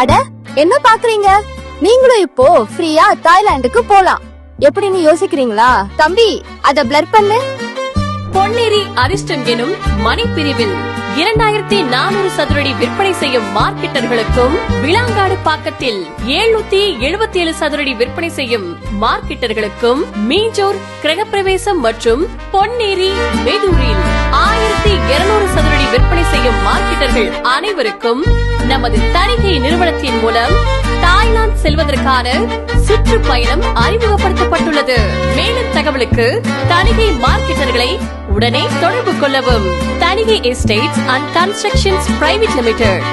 அட என்ன பாக்குறீங்க, நீங்களும் இப்போ ஃப்ரீயா தாய்லாந்துக்கு போலாம். எப்படின்னு யோசிக்கிறீங்களா? தம்பி அத பிளர் பண்ணு. பொன்னேரி அதிர்ஷ்டம் எனும் மணி பிரிவில் 2400 சதுரடி விற்பனை செய்யும் மார்க்கெட்டர்களுக்கும், விளாங்காடு பாக்கத்தில் 777 சதுரடி விற்பனை செய்யும் மார்க்கெட்டர்களுக்கும், மீஞ்சூர் கிரகப்பிரவேசம் மற்றும் பொன்னேரி மெதூரில் 1200 சதுரடி விற்பனை செய்யும் மார்க்கெட்டர்கள் அனைவருக்கும் நமது தணிகை நிறுவனத்தின் மூலம் தாய்லாந்து செல்வதற்கான சுற்றுப்பயணம் அறிமுகப்படுத்தப்பட்டுள்ளது. மேலும் தகவலுக்கு தணிகை மார்க்கெட்டர்களை உடனே தொடர்பு கொள்ளவும். Thanigai estates and constructions private limited.